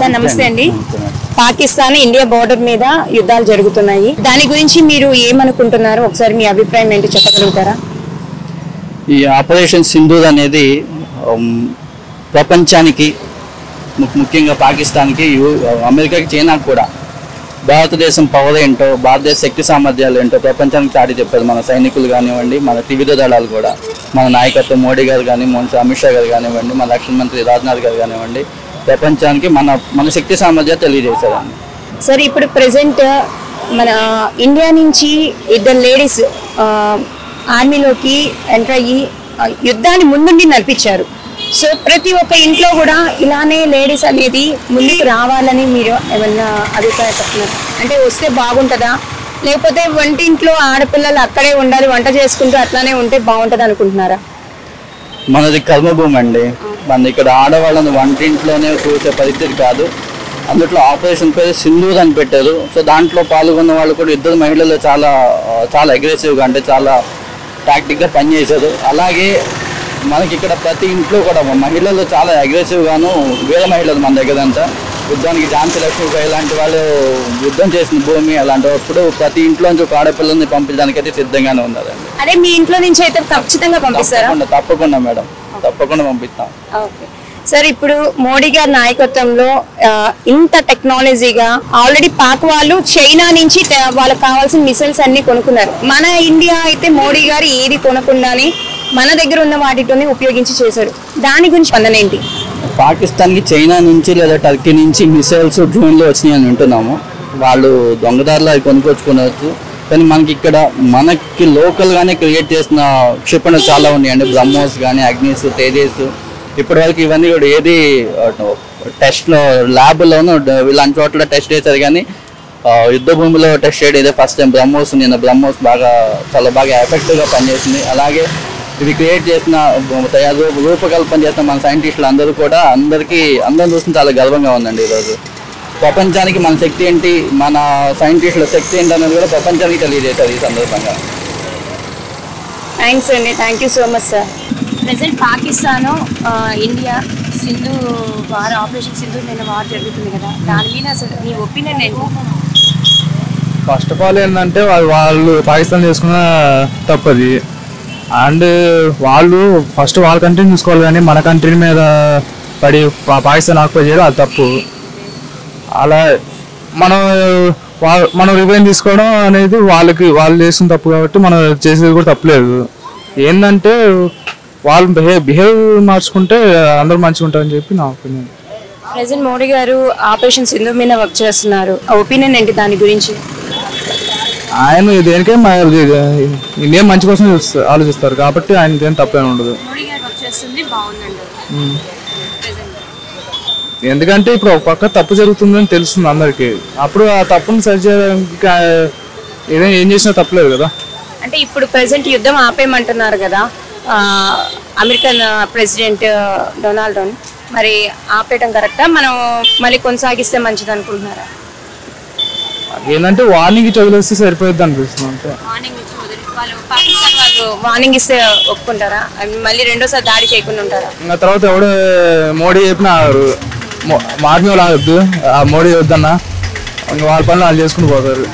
Sir నమస్తే అండి. Pakistan India border మీద యుద్ధాలు జరుగుతున్నాయి. దాని గురించి మీరు ఏమనుకుంటున్నారు? ఒకసారి మీ అభిప్రాయం ఏంటి చెప్పగలుగుతారా? ఈ ఆపరేషన్ సింధూర్ అనేది ప్రపంచానికి ముఖ్యంగా పాకిస్తాన్కి, అమెరికాకి, చైనాకి కూడా భారతదేశం పవర్ ఏంటో, భారతదేశ శక్తి సామర్థ్యాలు ఏంటో ప్రపంచానికి చాటి చెప్పారు. మన సైనికులు కానివ్వండి, మన త్రివిధ దళాలు కూడా, మన నాయకత్వం మోడీ గారు కానీ, అమిత్ షా గారు కానివ్వండి, మన రక్షణ మంత్రి రాజ్నాథ్ గారు కానివ్వండి, ప్రపంచానికి మన శక్తి సామర్థ్యాలు తెలియజేశారండి. సార్ ఇప్పుడు ప్రెసెంట్ మన ఇండియా నుంచి ఇద్దరు లేడీస్ ఆర్మీలోకి ఎంటర్ అయ్యి యుద్ధాన్ని ముందుండి నడిపించారు. సో ప్రతి ఒక్క ఇంట్లో కూడా ఇలానే లేడీస్ అనేది ముందుకు రావాలని మీరు ఏమన్నా అభిప్రాయం చెప్తున్నారు? అంటే వస్తే బాగుంటుందా, లేకపోతే వంటింట్లో ఆడపిల్లలు అక్కడే ఉండాలి, వంట చేసుకుంటూ అట్లానే ఉంటే బాగుంటుంది అనుకుంటున్నారా? మనది కర్మభూమి అండి. మన ఇక్కడ ఆడవాళ్ళని వంటింట్లోనే చూసే పరిస్థితి కాదు. అందులో ఆపరేషన్ పేరు సింధూర్ అని పెట్టారు. సో దాంట్లో పాల్గొన్న వాళ్ళు కూడా ఇద్దరు మహిళలు చాలా చాలా అగ్రెసివ్గా, అంటే చాలా టాక్టిక్గా పనిచేశారు. అలాగే మనకి ఇక్కడ ప్రతి ఇంట్లో కూడా మహిళలు చాలా అగ్రెసివ్గాను, వేరే మహిళలు మన దగ్గర అంతా యుద్ధానికి ఝాన్సీ లక్ష్మీబాయి లాంటి వాళ్ళు యుద్ధం చేసిన భూమి, అలాంటప్పుడు ప్రతి ఇంట్లో నుంచి ఒక ఆడపిల్లల్ని పంపించడానికి అయితే సిద్ధంగానే ఉన్నారండి. అదే మీ ఇంట్లో నుంచి అయితే ఖచ్చితంగా పంపిస్తారా? తప్పకుండా మేడం, తప్పకుండా పంపిస్తాం. ఓకే సార్, ఇప్పుడు మోడీ గారి నాయకత్వంలో ఇంత టెక్నాలజీగా ఆల్రెడీ పాక్ వాళ్ళు చైనా నుంచి వాళ్ళకి కావాల్సిన మిసైల్స్ అన్ని కొనుక్కున్నారు. మన ఇండియా అయితే మోడీ గారు ఏది కొనకుండానే మన దగ్గర ఉన్న వాటితోనే ఉపయోగించి చేశారు. దాని గురించి స్పందన ఏంటి? పాకిస్తాన్కి చైనా నుంచి లేదా టర్కీ నుంచి మిసైల్స్, డ్రోన్లు వచ్చినాయి అని వింటున్నాము. వాళ్ళు దొంగదారులు అవి కొనుక్కొచ్చుకోవచ్చు. కానీ మనకి ఇక్కడ మనకి లోకల్గానే క్రియేట్ చేసిన క్షిపణులు చాలా ఉన్నాయండి. బ్రహ్మోస్ కానీ, అగ్నిస్, తేజస్. ఇప్పటివరకు ఇవన్నీ కూడా ఏది టెస్ట్లో ల్యాబ్లోనూ ఇలాంటి చోట్ల టెస్ట్ చేశారు, కానీ యుద్ధ భూమిలో టెస్ట్ చేయడం ఇదే ఫస్ట్ టైం. బ్రహ్మోస్ చాలా బాగా ఎఫెక్టివ్గా పనిచేసింది. అలాగే ఇది క్రియేట్ చేసిన, రూపకల్పన చేసిన మన సైంటిస్టులు అందరూ కూడా అందరం చూసిన చాలా గర్వంగా ఉందండి. ఈరోజు ప్రపంచానికి మన శక్తి ఏంటి, మన సైంటిస్టుల శక్తి ఏంటి అనేది కూడా ప్రపంచానికి తెలియజేశారు ఈ సందర్భంగా. థ్యాంక్స్ అండి, thank you so much sir. Present Pakistan India operation Sindoor మీద వార్ జరుగుతుంది కదా, దాని మీద అసలు మీ ఒపీనియన్ ఏంటి? ఫస్ట్ ఆఫ్ ఆల్ ఏంటంటే వాళ్ళు పాకిస్తాన్ చేసుకున్న తప్పది. అండ్ వాళ్ళు ఫస్ట్ వాళ్ళ కంట్రీని చూసుకోవాలి, కానీ మన కంట్రీ మీద పడి పాకిస్తాన్ ఆక్యుపై చేయడం అది తప్పు. అలా మనం రివెంజ్ తీసుకోవడం అనేది వాళ్ళు చేసిన తప్పు, కాబట్టి మనం చేసేది కూడా తప్పులేదు. ఏంటంటే వాళ్ళు బిహేవ్ మార్చుకుంటే అందరూ మంచిగా ఉంటారని చెప్పి నా ఒపీనియన్. ప్రెసెంట్ మోడీ గారు ఆపరేషన్ సింధూర్ మీద వర్క్ చేస్తున్నారు, ఒపీనియన్ ఏంటి దాని గురించి? ఆయన దేనికే ఇండియా మంచి కోసం ఆలోచిస్తారు, కాబట్టి ఆయన దేని తప్పేమి ఉండదు. ఎందుకంటే ఇప్పుడు ఒక పక్క తప్పు జరుగుతుందని తెలుస్తుంది అందరికి. అప్పుడు ఆ తప్పును సరి చేయడానికి ఏం చేసినా తప్పలేదు కదా. అంటే ఇప్పుడు ప్రెసెంట్ యుద్ధం ఆపేయమంటున్నారు కదా అమెరికన్ ప్రెసిడెంట్ డొనాల్డ్ ట్రంప్, మరి ఆపేయడం కరెక్టా, మనం మళ్ళీ కొనసాగిస్తే మంచిది అనుకుంటున్నారా? ఏంటంటే వార్నింగ్ ఇచ్చి వదిలేస్తే సరిపోద్ది అనిపిస్తుంది. అంటే వార్నింగ్ ఇస్తే ఒప్పుకుంటారా, మళ్ళీ రెండోసారి దాడి చేయకుండా ఉంటారా? ఇంకా తర్వాత ఎవడు మోడీ చెప్పిన ఆర్మీ వాళ్ళు ఆగద్దు, ఆ మోడీ వద్దన్నా ఇంకా వాళ్ళ పనులు వాళ్ళు చేసుకుని పోతారు.